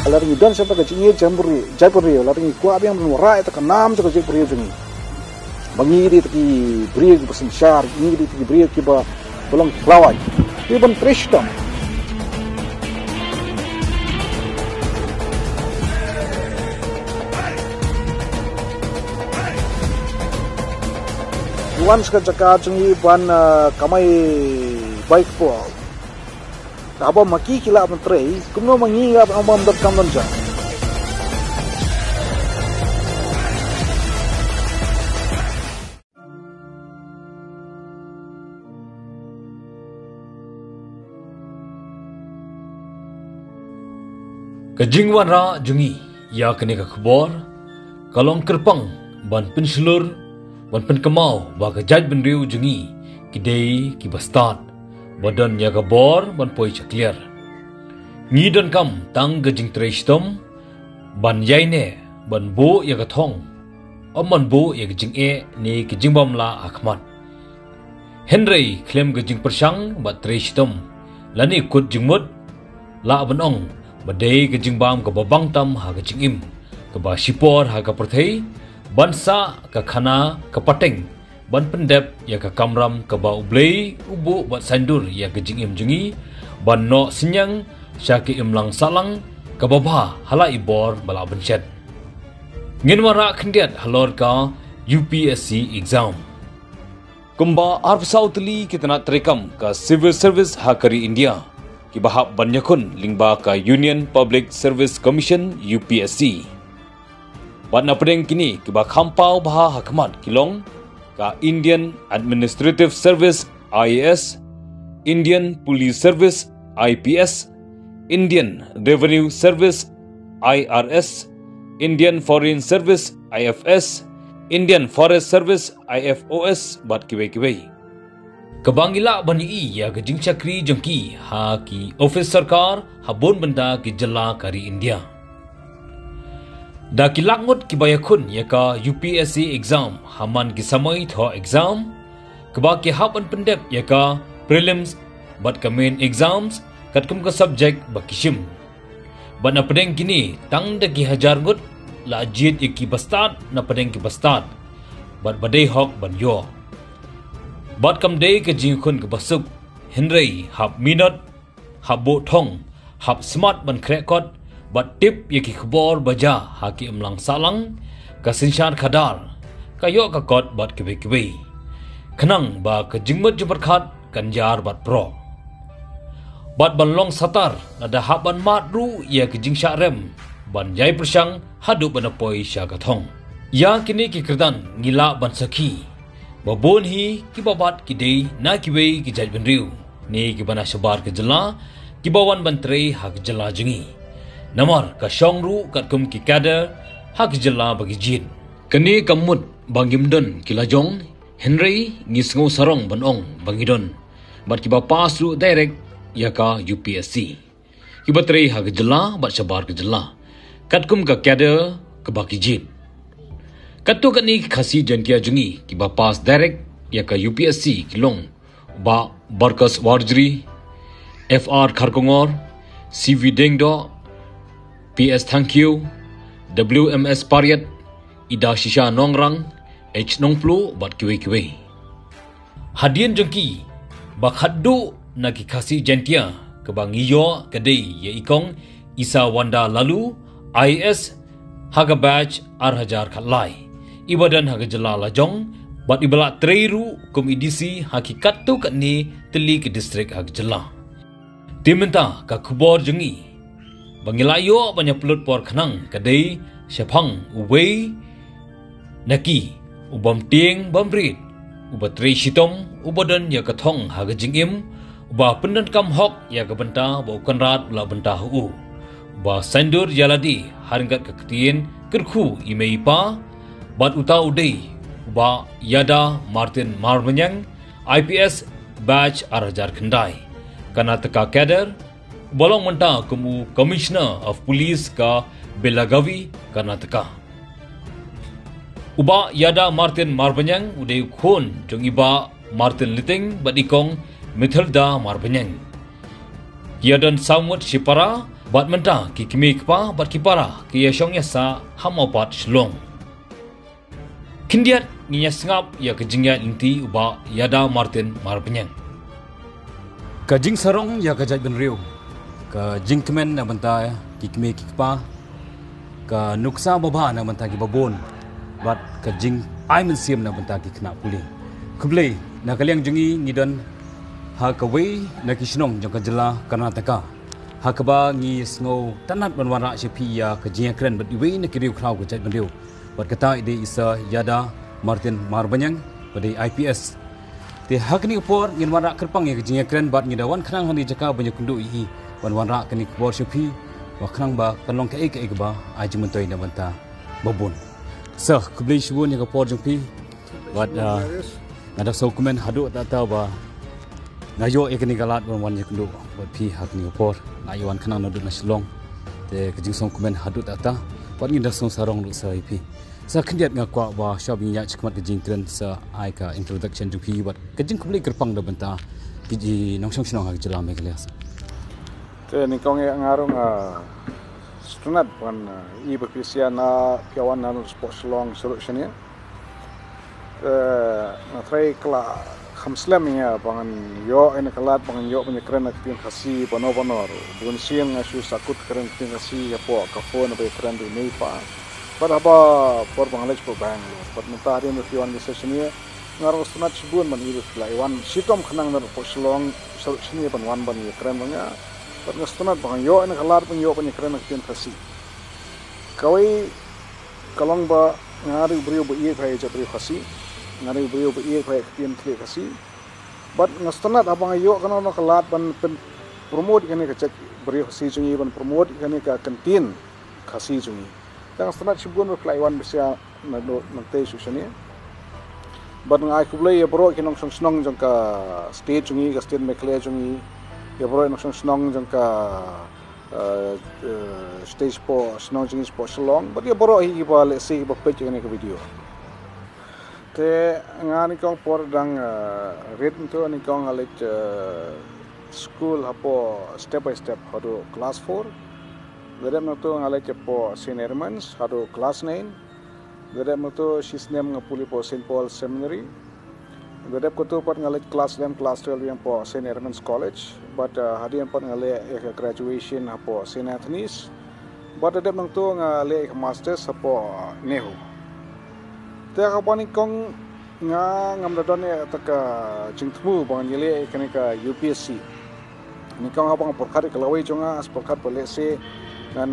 Alar ni dan siapa kecil Jaipuri, alar ni kuat yang menurai tak enam tak Jaipuri jungi. Bangi di teki beri persen syar, ini di teki beri kiba tolong kelawai. Dia pun Trishtam. Wan sekat cakap jungi ban kamai baik po. Aba maki kila menteri, kumno mangi abam dap kamon ja. Kajingwan ra jungi ya kene ka khbor kalong kerpang ban pensulur ban penkemau ba kajaj benriu jungi kidei ki bastad badan ya kabor ban poi clear ngi don kam tang gajing trestom ban yaine ban bo ya ka thong amman bo ya gajing e ni gajing bam la akhmat henry claim gajing persang ba trestom lani kut jingmut la ban ong badai gajing bam ka babang tam ha gajing im ka ba sipor ha ka perthei bansa ka khana ka pateng ban pendep ya ka kamram ka ba ublei ubu bat sandur ya gajing im jungi ban no sinyang syaki imlang salang ka babha hala ibor bala bencet nginwara khndiat halor ka UPSC exam kumba arpsautli kitna trekam ka civil service hakari India ki bahap banyakun lingba ka Union Public Service Commission UPSC ban napdeng kini ki ba khampau baha hakmat kilong ka Indian Administrative Service IAS, Indian Police Service IPS, Indian Revenue Service IRS, Indian Foreign Service IFS, Indian Forest Service IFOS bat kiwe-kiwe. Kabangila bani ya gajing chakri jengki ha ki office sarkar habon benda ki jala kari India. Da kilangot kibayakun yaka UPSC exam haman kisamai tho exam keba ki haban pendep yaka prelims bat ka main exams katkum ka subject bakishim bana pedeng kini tang da ki hajar ngut la jit ki bastad na pedeng ki bastad bat badai hok ban yo bat kam dei ka jingkhun ka basuk henry hab minot hab bo thong hab smart ban krekot bat tip yaki khbor baja haki imlang salang kasinsyar khadar kayo ka kot bat kibe-kibe khanang ba ka jingmat jubarkhat kanjar bat pro bat banlong satar nada haban matru ya ka jingsha rem ban jai persang hadu banapoi sya kathong ya kini ki kirdan ngila ban sakhi babon hi ki babat ki dei na kibe ki jaj benriu ni ki bana shabar ke jala ki bawan bantre hak jala jingi namar ka shongru katkum ki kada hak jala bagi jin kani kamut bangimdon kilajong henry ngisngo sarong banong bangidon bat ki bapas ru direct yaka UPSC ki batre hak jala bat sabar ke jala katkum ka kada ke bagi jin katu kani khasi jankia jungi ki bapas direct yaka UPSC kilong ba barkas warjri FR kharkongor CV dengdo PS Thank You, WMS Pariat, Ida Shisha Nongrang, H Nongplu bat kiwe-kiwe. Hadian jengki, bak haddu nagi kasi jentia kebang iyo kadei ye ikong Isa Wanda Lalu, IS haga batch arhajar khatlai. Ibadan haga jalala jong, bat ibala treiru kum idisi hakikat tu katni teli ke distrik haga jala. Timenta ka khubor jengi, bangilayo banyak pelut por khanang kadai syapang uwei naki ubam tieng bamrit ubatri shitom ubadan ya kathong haga jingim uba pendan kam hok ya kabenta ba ukanrat ula benta hu uba sandur jaladi haringat kaketien kerkhu imeipa bat uta udei uba yada Martin Marmanyang IPS batch arhajar khandai kana teka kader bolong menta kumu Commissioner of Police ka Belagavi Karnataka. Uba yada Martin Marbanyang udai khon jong iba Martin Liting badikong Mithilda Marbanyang. Yadan samut Shipara Bat menta ki kimi kpa bat ki para ki yashong yasa hamapat shlong. Kindiat niya sngap ya kejingya inti uba Yada Martin Marpenyang. Kajing sarong ya kajat benriu. Ka jingkemen na banta ki kimi ki kpa. Ka nuksa baba na banta ki babon. Bat kajing ai mensiam na banta ki kena puli. Kublai na kaliang jungi ngidan ha kawai na kisnong jong kajela Karnataka. Ha kaba ngi sngo tanat banwara shepi ya kajing kren bat iwei na kiriu kraw kajat benriu. Bat kata ide isa Yada Martin Marpenyang pada IPS. Te hak ni upor ngin wara kerpang ya kajing kren bat ngidawan khnang hani jaka banyak kundu ihi wan wara kani kubor shepi wa khnang ba kalong ke ba aji mentoi na banta babun. Sah kublai shubun ya kapor jengpi bat ada dokumen hadu tak tahu ba nayo ekni galat wan kundu bat pi hak ni upor nayuan khnang nadu na Shillong te kajing dokumen hadu tak ta bat ngi dasong sarong lu sa IP. Sa kendiat ngakwa ba shopping ya chikmat kajing kren sa ai ka introduction jengpi bat kajing kublai kerpang da banta kiji nongsong sinong hak jela megalias. Te ni kong yang ngarung stunat pan I berpisia na piawan na sports long solution ya. Na try kala khamslam ya pangan yo ene kalat pangan yo punya keren nak tin khasi pano bun siang ngasu sakut keren tin khasi ya po ka phone be keren du nei pa. Par apa por Bangladesh po bang lo. Par mentari mo piawan di session ya ngarung stunat sibun man I laiwan sitom khanang na sports long solution ya pan wan ban ya keren bangya. Pernah stunat bang yo ene kalar pun yo punya keren nak tin khasi. Kawai kalong ba ngari brio ba iye phai ja brio khasi ngari brio ba iye phai tin thli khasi but ngastanat abang yo kana no kalat ban pen promote kene ka chak brio khasi chungi ban promote kene ka kantin khasi chungi tang stanat shibun ba fly one bisa na do nante sushani but ngai kublai ya bro kinong snong jang ka state chungi ka state mekle chungi ya bro nong snong jang ka stage po snong jing po Shillong but ya boro hi ba le si ba page ne ka video te ngani kong por dang red to ni kong alet school hapo step by step hado class 4 dedem to ngalet po seniormans hado class 9 dedem to sisnem ngapuli po St Paul Seminary dedem ko to pat ngalet class 11 class 12 yang po seniormans college but hadi yang pat ngale graduation hapo St Anthony's but dedem nang to ngale masters hapo Nehu te ka pani kong nga ngam dadon ya taka jingtmu bang ngale kene ka UPSC ni kong abang porkar kalawai jonga as porkar pole se ngan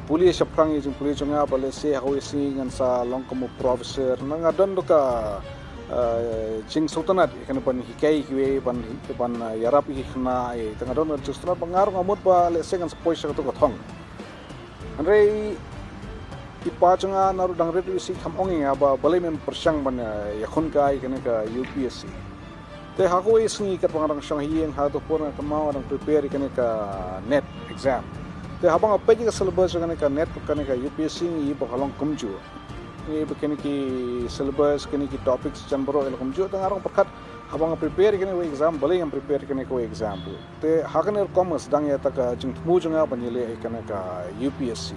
pulis saprang jing pulis jonga pole se hawi si ngan sa long komo professor nang adon do ka jing sultanat kene pan hikai kiwe pan yarap hi khna e tanga don justna pangar ngamut ba le se ngan poisa to thong andre ipa changa naru dangre tu si khamongi aba balai mem persang ban yakhun kai kene ka UPSC te hako isngi ka pangarang sang hieng ha to pona kamau dang prepare kene ka net exam te habang apa ji ka syllabus kene ka net kene ka UPSC ni ba halong kumju ni ba kene ki syllabus kene ki topics chambro el kumju tangarang perkat habang prepare kene we exam balai ngam prepare kene ko exam te hakane commerce dang ya ta ka jingmu janga banile kene ka UPSC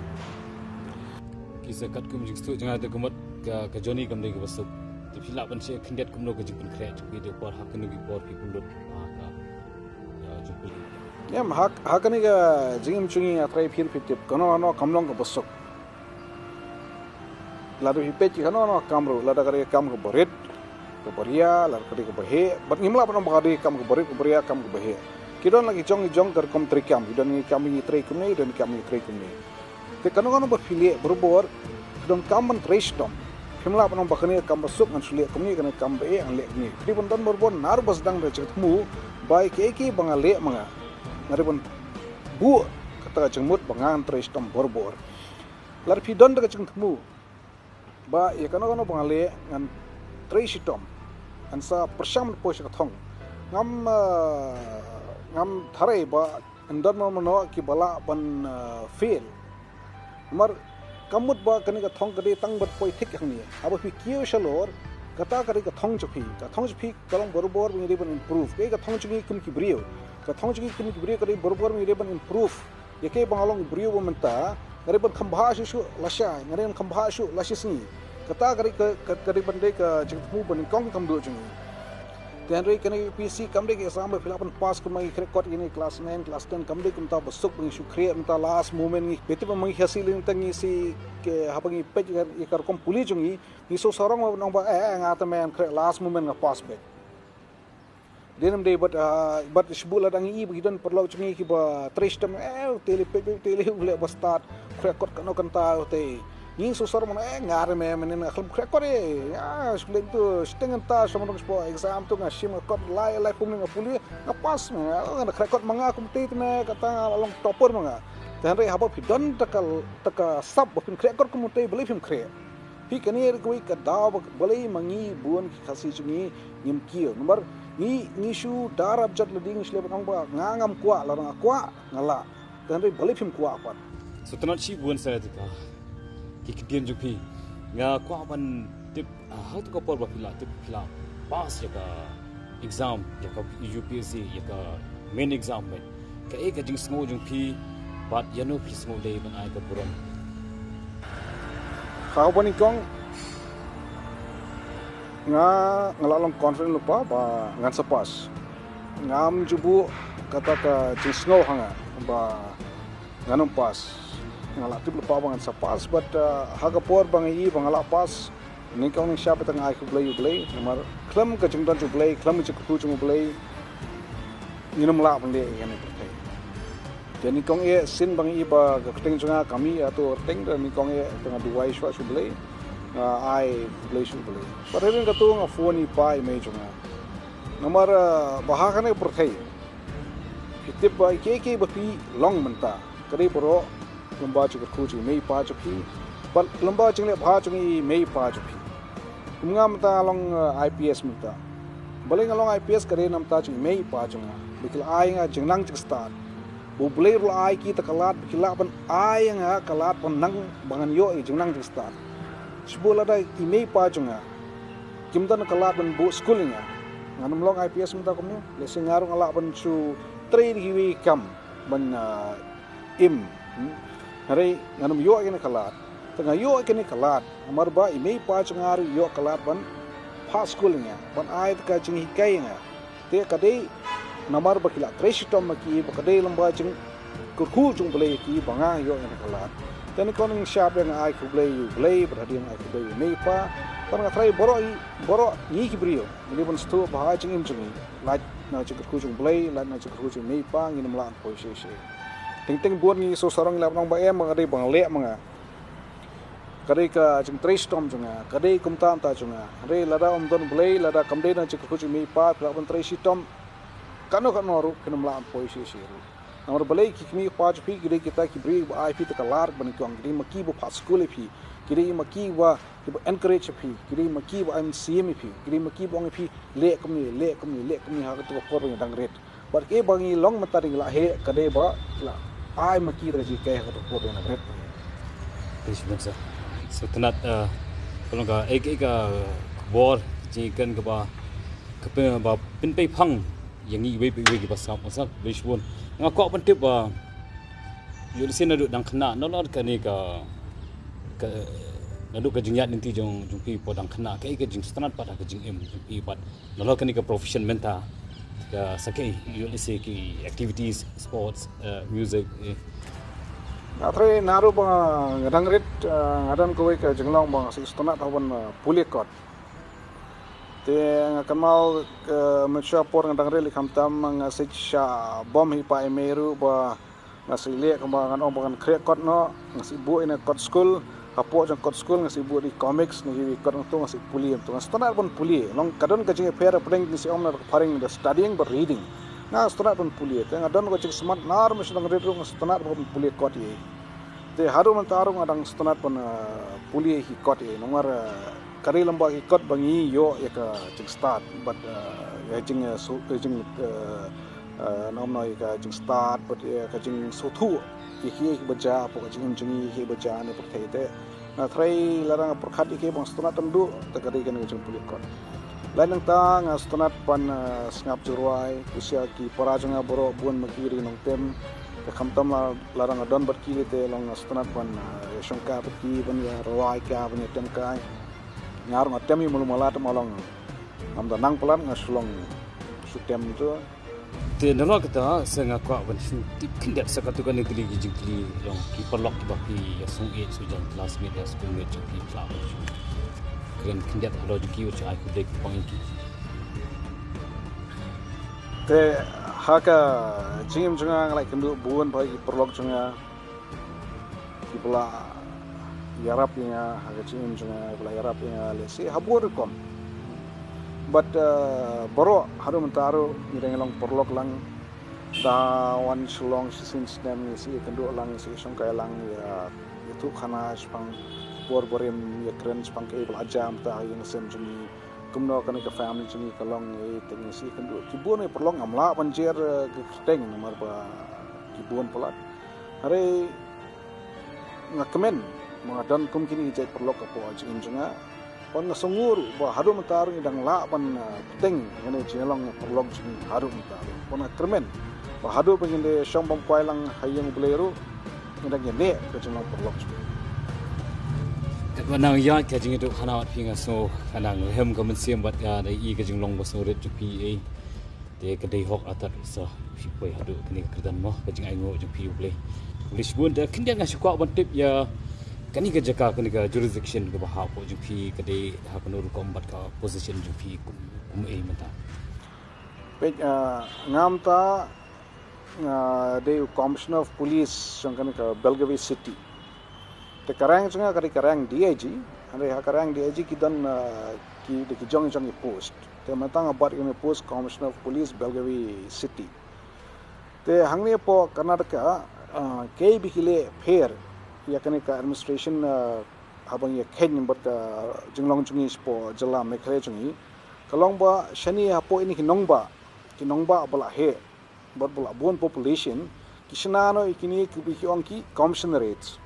Kisah kat kum jing stu jangan ada kumat ka Johnny kam lagi basuk. Tapi lah ban se kendet kum no ka jing pun kret video por hak nu gi por ki pulut ka jupul. Yam hak ni ka jingim chungi atrai phir phitip kono no kamlong ka basuk. Ladu hipet kono no kamru lada kare kam ka borit ka boria lada kare ka bahe bat ngimla pan bagadi kam ka borit ka boria kam ka bahe. Kidon lagi jong ter kom trikam kidon ni kam ni trikum ni dan kam ni trikum ni. Te kano berfilie berbor don kaman trestom himla panong bakane kam basuk ngan sulia kami kana kam be ang le ni di pun don berbor nar bas dang recet mu bai keki bangale manga ngari pun bu kata jengmut bangan trestom berbor lar pi don daga jengmu ba ya kano bangale ngan trestom ansa persam po sa thong ngam thare ba ndon mo ki bala ban fail mar kamut ba kani ka thong kadi tang bat poi thik hang ni aba fi kiyo shalor kata kari ka thong chpi kalong borbor mi ban improve ke ka thong chki kum ki brio ka thong chki kum ki brio kadi borbor mi ban improve ya ke bangalong brio menta ngari ban khambha shu lasha ngari khambha shu lashisni kata kari bande ka jingmu ban kong kam do jing dan rei kani PC kamde ke exam filapan pass ko mai record ini kelas 9 kelas 10 kamde kum ta basuk bang shu create mta last moment ni beti pa mangi hasilin tangi si ke habangi page ikar kom puli jungi ni so sarong nong ba ngata men last moment nga pass back denam de but shbula dangi bidon perlu jungi ki ba tristem tele ule ba start record kano kanta te ni so sarong ngare me menen akhlam record ya shblen tu stengan ta samong spo exam tu ngashim record lai pum nga puli nga pass nga record manga kumte me kata along topper manga dan rei haba bidon taka sab bapin record kumte beli film kre hi kani koi ka da beli mangi buan khasi jungi nim kio nomor ni shu darab jat leding shle bang ba ngangam kwa larang kwa ngala dan rei beli film kwa apa so tanat shi buan sa ta ki kitian jupi nga kwa ban tip how to go por ba tip pila pass ya ka exam ya ka UPSC ya ka main exam mai ka ek jing sngo jung phi bat yano phi sngo le ban ai ka puram kau bani kong ngalalong conference lupa ba ngan sepas ngam jubu kata ka jing sngo hanga ba nganom pas ngala tip lupa bangan sepas but haga por bangi bangala pas ni kong ni siapa tengah ai ku blay nomor klam ka jing dan ju blay klam ju ku ju blay nginum la ban le yani pertai jadi kong sin bangi ba ka teng junga kami atau teng dan ni kong tengah dua iswa su blay ai blay su blay parerin ka tu nga phone ni pai me junga nomor bahakane pertai kitip ba ke ba pi long menta kare bro lomba juga kuci mei pa jupi but lomba jingle bha jungi mei pa jupi kumnga mata long IPS mata boleh ngalong IPS kare nam ta jungi mei pa junga bikil ai nga jingnang jik start bu boleh ru ai ki takalat bikila ban ai nga kalat ban nang bangan yo jingnang jik start sbola dai i mei pa junga kimdan kalat ban bu schooling nganum long IPS mata kumni lesing ngarung ala ban su train hiwi kam ban im hari nganum yo kene kalat tengah yo kene kalat amar ba imei pa changar yo kalat ban pa schooling ban ai ka jing hikai nga te kadai namar ba kila tresitom ki ba kadai lamba jing ku jung blai ki banga yo kene kalat ten koning syap yang ai ku blai berhadi yang ai ku blai imei pa pan ngatrai boro ni ki brio ni ban stu ba jing im jing la na jing ku jung blai la na jing ku jung imei pa nginum la po she ting buat ni so sarang lap nong ba em ngari bang le manga kare ka jing trace tom junga kare kumta ta junga re lada om don blay lada kamde na chik khu mi pa pra ban trace tom kano ru kinum la poi shi namar blay ki mi pa pi gire kita ki bri ai pi ta kalar ban kong gire maki bu pa school pi gire maki wa encourage pi gire maki wa am cm pi gire maki bong pi le kami ha to por ban dang ret bar ke bangi long mata ring la he kade ba la ai maki raji ke ha to por ban ret Terima so tanat kalau ka ek bor jikan ka ba kepe ba pin pe phang yang i we ki ba sa bishbon nga ko ban tip ba yulisin adu dang khna no lor ka ni ka nadu ka jingyat ninti jong pi podang khna ka jing tanat pa ka jing em pi pat no lor ka ni ka profession menta ka sakai yulisi ki activities sports music Atre naru bang ngadang rit ngadan kowe ke jenglong bang si stonat hawan pulikot. Te ngakamau ke mensyapor ngadang rit likham tam ngasi sha bom hi pa emeru ba ngasi le kembangan ong bang krekot no ngasi bu ina kot school kapo jang kot school ngasi bu di comics ni hi kot tu ngasi puli tu stonat pun puli long kadon ke jing fair pring ni si om na faring the studying but reading na stonat pun puli te ngadon ko jing smart nar mes nang rit stonat pun puli kot ye te harum antarung adang stonat pun puli hi kot ye nomor kari lamba hi kot bangi yo ya ka jing start but ya jing so jing nom noi ka jing start but ya ka jing so thu ki baca po ka jing hi baca ne per thai te na thrai larang perkhat ki bang stonat tamdu te kari kan jing puli kot lain ta nga stonat pan sngap juruai usia ki parajanga boro buan makiri nong tem Kamtam larang adon berki te long astunat ban shongka berki ban ya rawai ka ban tem kai ngar ngatem mi mulu malat malong nam da nang pelan ngaslong sutem tu te nalo kita senga kwa ban tip kindak sakatukan negeri jingkli long ki perlok ki baki ya sung e sujan classmate ya schoolmate ki club kren kindak lo ki ucha ai kudek point ki te haka jingim junga ngalai kendu buan bagi perlok junga kipula yarap nya haka jingim junga kipula yarap nya lesi habur kom but boro haru mentaru ngirengelong perlok lang dawan sulong sisin snem si kendu lang si songkai lang ya itu kana spang bor borim ya keren spang ke ajam ta yang sem juni kumno kan ke family juni kalong e tengsi kendu kibun e perlong amla panjer keteng nomor ba kibun polat hari ngakemen mengadan kum kini jait perlok apo aja injunga pon ngasungur ba haru mentar ngidang la pan teng ngene jelong perlok juni haru mentar pon ngakemen ba haru penginde syom pampai lang hayang bleru ngidang ne ke jelong perlok juni Wanang ya kajing itu hanawat pinga so hanang hem kamen siam bat ya dai I kajing long boso ret PA de kedai hok atat so sipoi hadu kini kerdan moh kajing ai ngo jpi play polis bun da kindia ngasih kwa bantip ya kani ke jaka kani ke jurisdiction ke bahap jpi kedai hakanur kombat ka position jpi kum e mata pe ngam ta de commissioner of police sangkan ke Belgavi city te karang chunga kari karang DIG ande ha karang DIG kidan ki de jong post te matang abar ini post commissioner of police Belgavi city te hangne po Karnataka ke bikile fair ya kane ka administration habang ya khen number ka jinglong chungi po jala mekhre chungi kalong ba shani hapo ini kinongba bala he bala bon population kisnano ikini ki onki commissionerates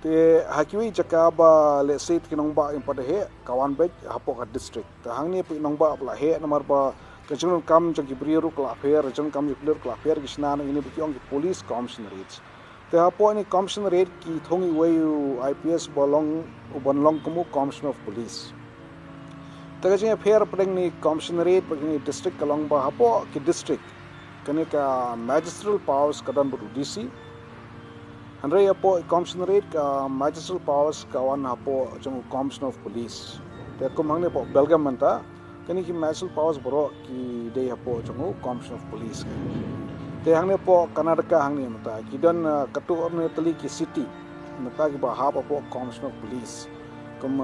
te hakiwi jakaba let's say kinongba impade he kawan bej hapo ka district ta hangni pi nongba bla he namar ba kajun kam jagi briru kla fair jun kam yukler kla fair kisnano ini bi onki police commissionerates te hapo ni commissionerate ki thongi wayu IPS bolong ubanlong kumu commissioner of police ta kajing fair padeng ni commissionerate bagini district kalong ba hapo ki district kane ka magistral powers kadan bu DC Andre apo commissionerate ka magistral powers kawan apo jong commissioner of police te kumangne po Belgaum manta kani ki magistral powers boro ki de apo jong commissioner of police te hangne po Karnataka hangne mata ki dan katu orne tali ki city mata ki ba hap apo commissioner of police kum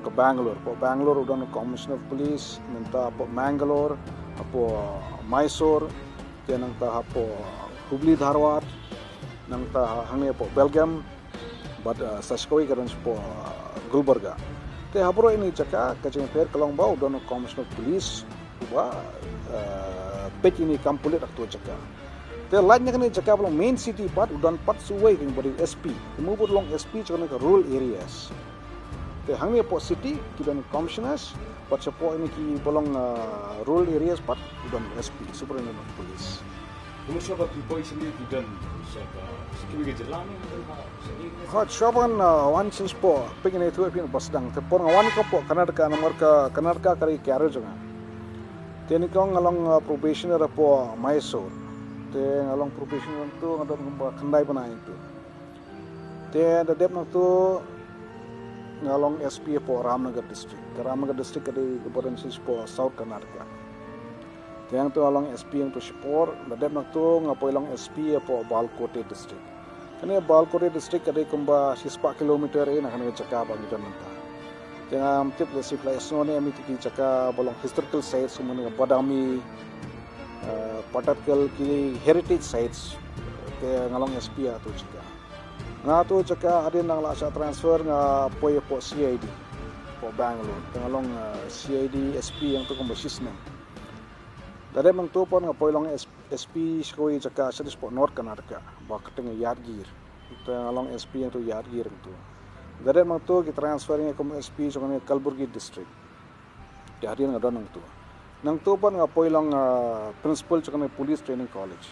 ka Bangalore udan commissioner of police manta apo Mangalore apo Mysore te nang ta apo Hubli Dharwad nang ta hangne po Belgaum but saskoi karon po Gulbarga te habro ini jaka kajing fair kalong bau don commissioner of police ba pet ini kampulit aktu jaka te lainnya kan jaka belum main city but udan pat suwai kan bari SP move long SP chone ka rural areas te hangne po city kidan commissioners but po ini ki bolong rural areas but udan SP superintendent of police Kumusya ba kipoy sendiri dan siapa sekali jalan hot shopan one since po pingin itu pin basdang te por ngawan ko po Karnataka kari kyaro janga te ni kong along probationer po Mysore te along probationer tu ngadon kandai bana itu te the dep na tu ngalong SP po Ramnagar district kari kebaran sis po South Karnataka yang tu along SP yang tu Shipor, dadap nak tu ngapoy long SP po Balkote district. Kani Balkote district ada kumba 6 kilometer nak kena cakap bagi dan mentah. Jangan tip lesi fly snow ni kami tu cakap bolong historical sites semua Badami, Patarkal kiri heritage sites ke ngalong SP tu cakap. Ngatu cakap ada nang lasa transfer ngapoy po CID po Bangalore, ngalong CID SP yang tu kumba Sisnam. Dari mang tu pon ngapoy long SP skoi jaka sadis po North Karnataka ba keteng Yadgir itu along SP yang tu Yadgir itu dari mang tu ki transfernya ke SP sokone Kalburgi district dari ngadon nang tu pon ngapoy long principal sokone police training college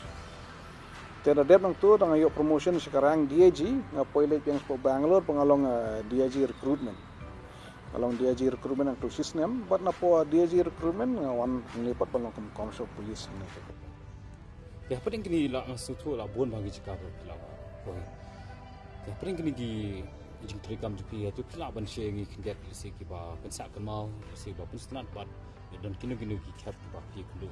Tena dep nang tu tang ayo promotion sekarang DIG ngapoilet yang po Bangalore pengalong DIG recruitment. Along DIG recruitment ang tu system, but na po DIG recruitment ngawan nilipat palong commercial police ni. Ya paling kini lah suatu lah bon bagi jika berkelah. Ya paling kini di jing terikam jupi itu kelah ban shengi kindet isi kiba pensak kenal isi ba pensenat bat dan kini ki cap kiba pi kundu.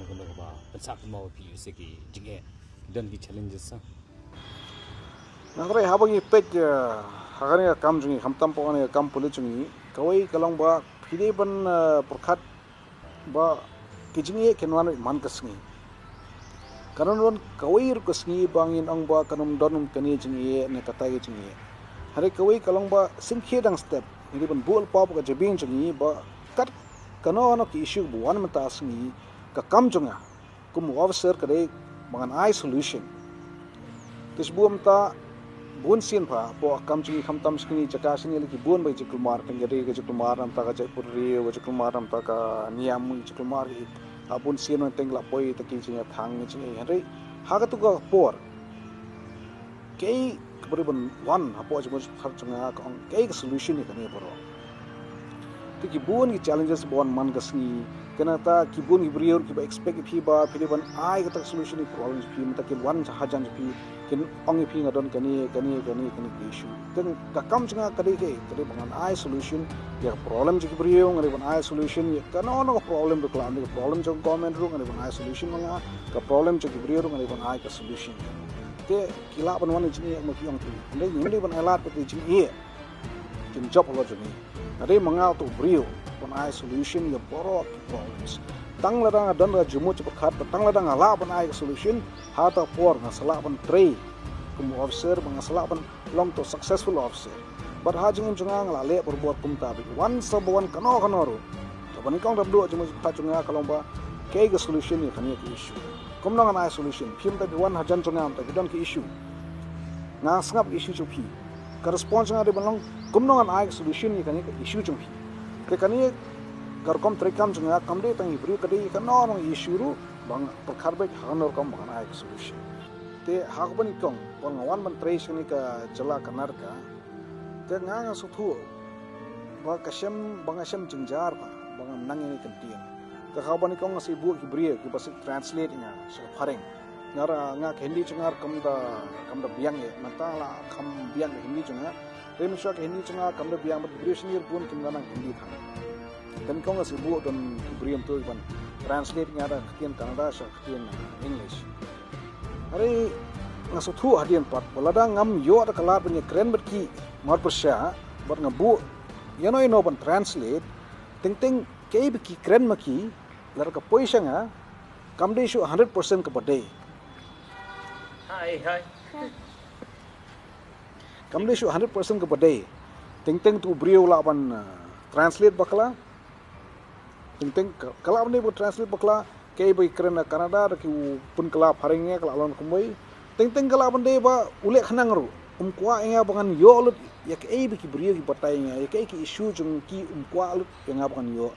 Kena ba pensak kenal pi isi ki jing dan di challenges sah. Nangre habang ipek hagani kam jungi hamtam po ani kam puli jungi kawai kalong ba pide ban perkat ba kijingi kenwan man kasngi. Karon kawai ru kasngi bangin ang ba kanum donum kani jungi ne katai jungi. Hari kawai kalong ba simkhe dang step ini ban bol pop ka jebing jungi ba kat kano ano ki issue buan mata asngi ka kam junga kum officer kade bangan ai solution. Tis buam ta bun sin pa po kam jungi khamtam skini jaka sini lagi bun bai jikul mar kan jadi ke jikul mar am ta ka jaipur ri wa jikul mar am ta ka niam jikul mar hi abun sin on teng la poi ta ki jinga thang ni jinga hari ha ka tu ka por kei kabri ban one apo jmo khar junga ka ong kei ka solution ni kan ye poro tu ki bun ki challenges bon man ka sni kena ta ki bun ki brior ki ba expect phi ba phi ban ai ka ta solution ni problems phi mata ki one hajan phi kin ong phi ngadon kani issue then ka kam junga kadi ke kadi bangan ai solution ya problem ji brior ngari ban ai solution ya kana no problem do klam ni problem jong government ru ngari ban ai solution manga ka problem ji brior ngari ban ai ka solution te kila ban wan ji ma ki ong tu ne ngari ban alat pe ji ye kin job lo ji ngari manga tu brior ban ai solution ya boro problems tang la dang dan ra jumu ci khat tang la dang ala ban ai solution ha ta por na sala ban tray kum officer bang sala ban long to successful officer but ha jing jungang la le berbuat kum ta bi one sub one kano ro to ban kong dam do jumu khat junga kalong ba ke ga solution ni khani ki issue kum nang ai solution phim ta bi one hajan jungam ta don ki issue nga sngap issue chu phi ka response nga de ban long kum nang ai solution ni khani ka issue chu phi ke kani garkom trekam junga kamde tang ibri kadi kano no issue ru bang perkharbe hanor kam bang ai solution te hakbani kong bang wan ban trace ni ka jala Karnataka te nga suthu ba kasem bang asem jingjar ba bang nang ni kantin ka hakbani kong si bu ibri ki bas translate nga so phareng ngara nga hindi jungar kam da biang ye mata la kam biang hindi junga rem shak hindi junga kam da biang ba ibri shnir bun kim nang hindi tha dan kong si bu don ibri tu ban translate nga da kien Kannada sa kien English hari ngasuthu hadian pat bolada ngam yo da kala punya keren berki mar persya bar ngabu yano ino ban translate ting kei beki keren maki lar ka poisa nga kamde shu 100% ka bade Hi. kamde shu 100% ka bade ting tu brio la ban translate bakla ting kala ban bu translate bakla kei bai keren Canada ki pun kala pharinge kala lon kumbai ting kala ban de ba ule khanang ru kwa enga bangan yo lut ya kei beki brio ki batai nga ya kei ki issue jung ki kwa lut enga bangan yo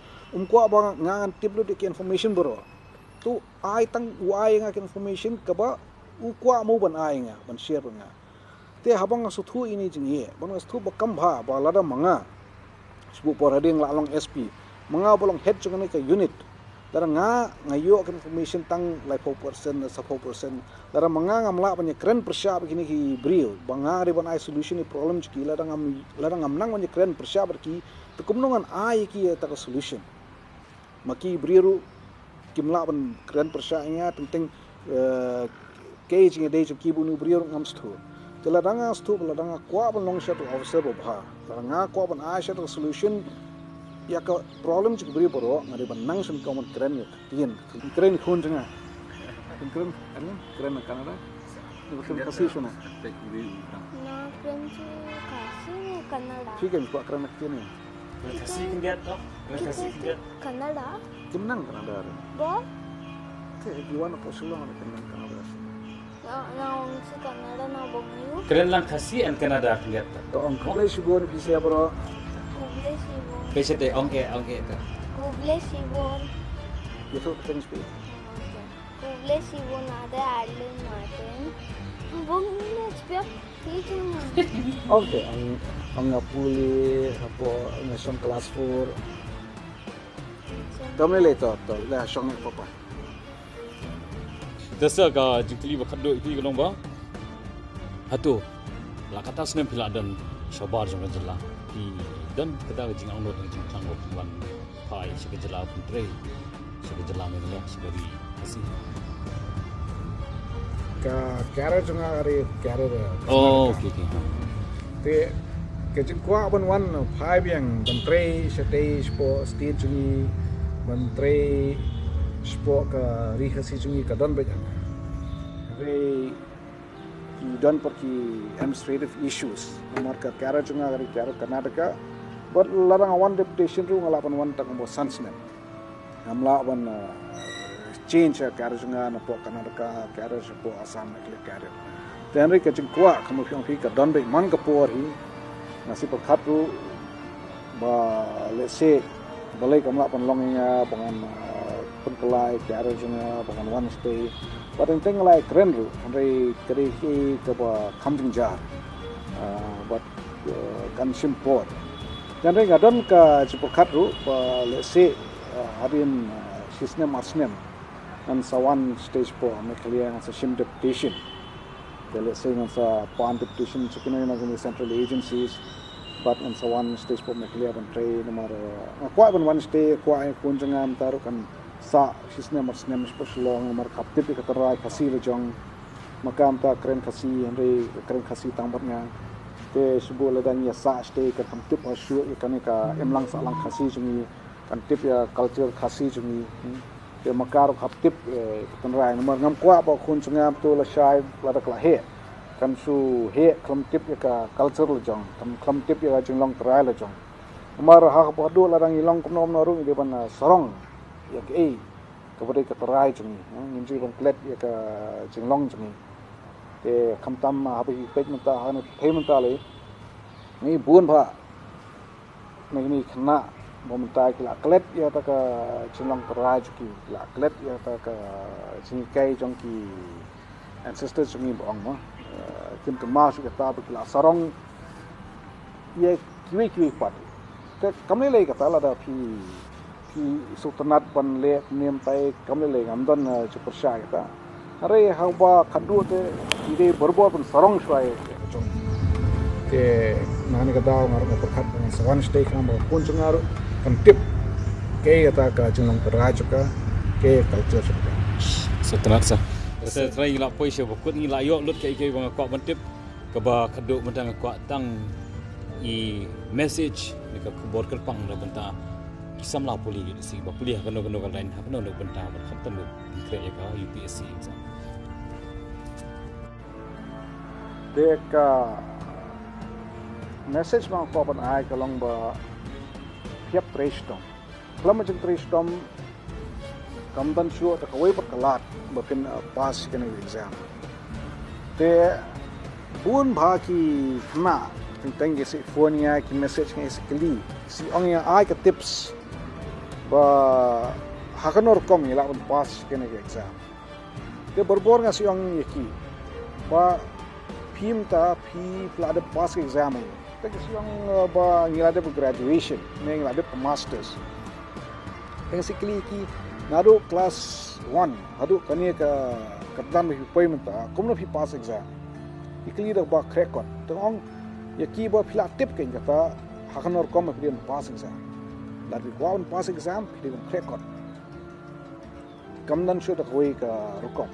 kwa bang ngangan tip lut ki information bro tu ai tang wai nga ki information ka ba kwa mo ban ai nga ban share nga te habang suthu ini jing ye bang suthu ba kam bha ba lada manga subu por hading la long SP manga bolong head jung ni ka unit dara nga ngayo ka information tang like 4% sa 4% dara manga ngamla banya keren persya begini ki brio banga ri ban ai solution ni problem ki la ngam nang banya keren persya berki to kumnongan ai ki ta ka solution maki brio kimla ban keren persya nya tentang ke jing de ki bu nu brio ngam sthu tela danga sthu la danga kwa ban long shot officer bo bha dara nga kwa ban ai shot solution ya ka problem ci beri boro ngari ban nang sun common keren yo keren khun janga keren Canada ni betul kasih suna ना फ्रेंच काशी में कन्नड़ा ठीक है kwa keren kini Kannada kimnang Canada वो te giwan po sula na kimnang Canada ना उनसे कन्नड़ा ना बोलियो Keren lang kasi an Canada lihat. to ang kole sibon bisa bro गुबले शिवोन Kasi te ong e ka. गुबले शिवोन itu things be Publish even other Adlin Martin. Bongile spek teaching. Okay, ang ngapuli hapo ang siyang class 4. Kami later to la siyang papa. Desa ka jingtili ba khaddo ipi golong ba? Hatu. La kata snem pila dan shabar jong jela. Pi dan kata jing ang not jing tang ko wan pai sik jela pun tre. Sik jela me ya sebagai kasih. Ka carrot nga ari carrot. Oh, okey okey. Te ke jing kwa ban wan pai biang ban tre stage po stage ni ban tre sport ka rihasi jungi ka don bejang. Re ki don perki administrative issues. Nomor ka carrot junga ari carrot Karnataka. But larang one deputation ru ngalapan one tak mo sansnem. Amla one change carrot junga na po Karnataka carrot po Assam na carrot. Then re ka jing kwa kamu fiong fi ka don be man ka por hi nasi perkhat ru ba let's say balai kamla pan longnya pangan penkelai carrot junga pangan one stay. But in thing like Renru, Henry Keriki Kaba Kamjing Jar, but Kanshim Port. Then I don't Chipokatru, let's say, Harin Shisnem Arsnem, and so one stage for Mekalian as a shim deputation. Let's say, as a pan deputation, chicken in the central agencies, but and so one stage for Mekalia and trade, no matter quite one stay, quite Kunjangam Taruk and sa sisnem arsnem special long mar kaptip ka tarai khasi le jong makam ta kren khasi henry kren khasi tangbatnya te subu le dan ya sa stay ka kaptip asu kan ka emlang sa lang khasi jungi kan tip ya culture khasi jungi te makar kaptip tanrai mar ngam kwa ba khun chungam to la shai la dak la he kan su he klam tip ya ka culture le jong klam tip ya jung long tarai le jong mar ha ba do la rang ilong kom nom noru de ban sarong ya ke kepada keterai jungi nginji kon klet ya ke jinglong jungi te kamtam habi pek menta han thei menta le ni bun pha ni khna momenta kila klet ya ta ka jinglong terai juki la klet ya ta ka jingi kai jongki ancestors jungi bong ma kim kema su ta kila sarong ye kiwi pat te kamle le ka ta la da phi sultanat ban le niam tai kamle le ngamdan chupersha kita are hauba khadu te ide borbo ban sarong shwai chong te nani ka daw ngar ko khat ban sawan stay kham bo punchungar kan tip ke ta ka junong rajuka ke culture chuka Sultanat sa. Saya try la poise bokut ni la yo lut ke bang ko ban tip ka ba khadu mentang ko tang I message ni ka kubor kerpang la benta Kisam la puli gitu sih, bapuli hakan nogan lain hakan nogan bentang berkhatam lu kira ka UPSC exam. Deka message mang ko ban ai kalong ba piap trestom. Klama jeng trestom kamdan shuo ta kawai pat kalat bakin pass kene exam. Te bun bha ki khna tentang si phone ya ki message ngai sekali si ong ya ai ka tips ba hakanor kom ila un pass kene exam te borbor nga si ong yaki ba phim ta phi plade pass exam te si ong ba ngilade graduation ne ngilade masters basically ki nado class 1 hadu kane ka kapdan bi payment ta komno phi pass exam ikli da ba crack te ong yaki ba phila tip ken kata hakanor kom bi pass exam Lalu kawan pass exam, dia krekot. Kamdan show tak koi ka rukom.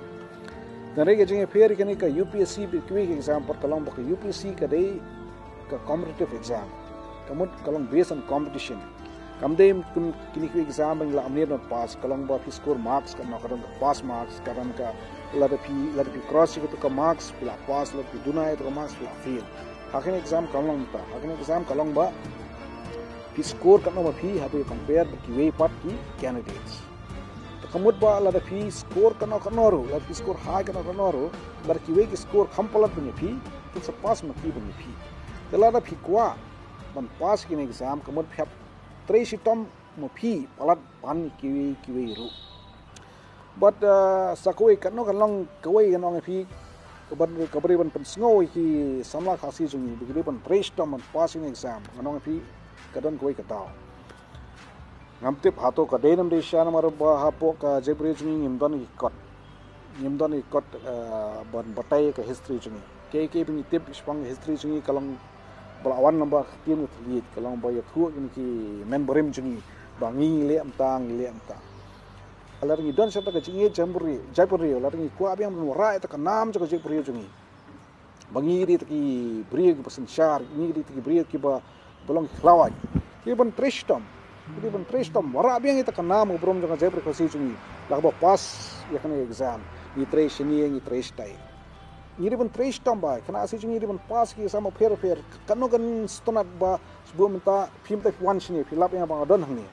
Dan rega jengi fair kini ka UPSC quick exam per kalang baka UPSC ka day ka competitive exam. Kamut kalang based on competition. Kamdem kun kini quick exam ang la amnir na pass kalang ba fi score marks ka na kalang pass marks karan ka lada pi cross ka marks pila pass lada pi dunai ka marks pila fail. Hakin exam kalang ta. Hakin exam kalang ba score kan nama phi habu compare ki way part ki candidates to kamut ba la da phi score kan noru la phi score high kan noru la ki way ki score khampalat bani phi to sa pass ma ki bani phi to la da phi kwa ban pass ki exam kamut phap 3 sitom mo phi palat pan ki way ru but sakoi kan no kan long kawai kan ong pi kabari ban pensngoi ki samla khasi jungi bigri ban prestam ban passing exam kan ong pi kadon kawai katao ngamtip hato ka denam de shana mar ba hapo ka jebri jungi nimdon i kot ban batai ka history jungi ke bin tip spang history jungi kalang balawan namba tim thliit kalang ba yathu ki memberim jungi bangi le amtang alar ngi don sata ka jingi jaipuri alar ngi kwa abiang mun rai ta kanam ka jaipuri jungi bangi ri ki bri ki pasan shar ngi ri ki bri ki ba bolong khlawai ki ban tristam wara abiang ta kanam ubrom janga jaipuri ka si jungi la ba pas ya kana exam ni tres ni tres tai ni ban tristam ba kana si jungi ban pas ki sama fer kanu kan stonat ba sebelum ta phim ta wan sini filap yang bang don hang ni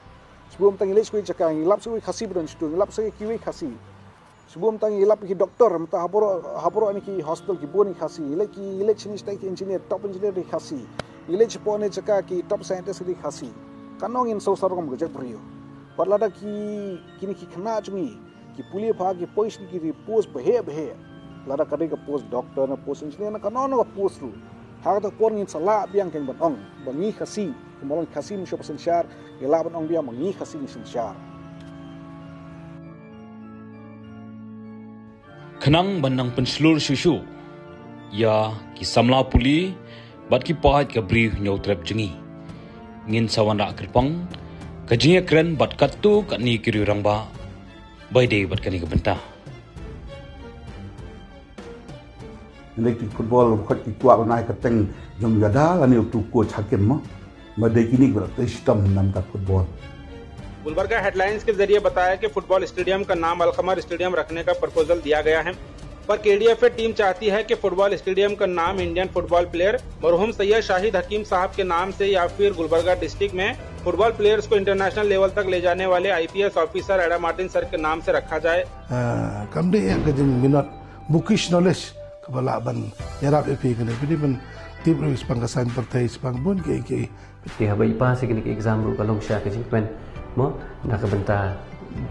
sebelum tang ilis kui cakap ngilap sui khasi beron situ ngilap sui kiwi khasi sebelum tang ngilap ki doktor mata haboro ni ki hospital ki boni khasi ilek sini stai ki engineer top engineer di khasi ilek pone cakap ki top scientist di khasi kanong in so sarong gojek brio parlada ki kini ki khna chungi ki pulia pha ki post ki post behe lada kadai ka post doctor na post engineer na kanong ka post ru hak ta por ngin sala biang ken ban ong bangi khasi kemalang khasi musyo pasen syar gelaban ong biang mangi khasi ni syar Khenang banang penselur susu ya ki samla puli bat ki pahat ka bri nyau trap jengi ngin sawana kripang ka jinga kren bat katu ka ni kiri rangba bai dei bat kani ka benta Electric football khot ki kwa nai ka teng jom yada la ni tu ko chakem ma मदे की नहीं सिस्टम नाम का फुटबॉल गुलबर्गा हेडलाइंस के जरिए बताया कि football stadium का नाम अलखमर स्टेडियम रखने का प्रपोजल दिया गया है पर केडीएफए टीम चाहती है कि फुटबॉल स्टेडियम का नाम इंडियन फुटबॉल प्लेयर मरहूम सैयद शाहिद हकीम साहब के नाम से या फिर गुलबर्गा डिस्ट्रिक्ट में फुटबॉल प्लेयर्स को इंटरनेशनल लेवल तक ले जाने वाले आईपीएस ऑफिसर एडा मार्टिन सर के नाम से रखा जाए कमदे मिनट बुकिश नॉलेज कबला बन याराब एपी कने बिदिबन तीव्र इस्पंगासान परtai इस्पang bon ke Di habai pa sa kini exam ru kalong siya kasi pen mo nakabenta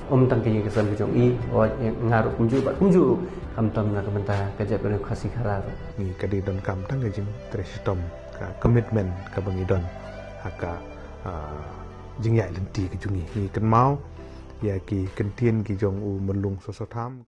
tang kini kesam ke jong i o ngaru kumju tam nakabenta kajap pen khasi khara ni kadi don kam tang jing trestom ka commitment ka bangidon haka jing yai lenti ke jungi ni kan mau ya ki kentien ki jong u menlung so tham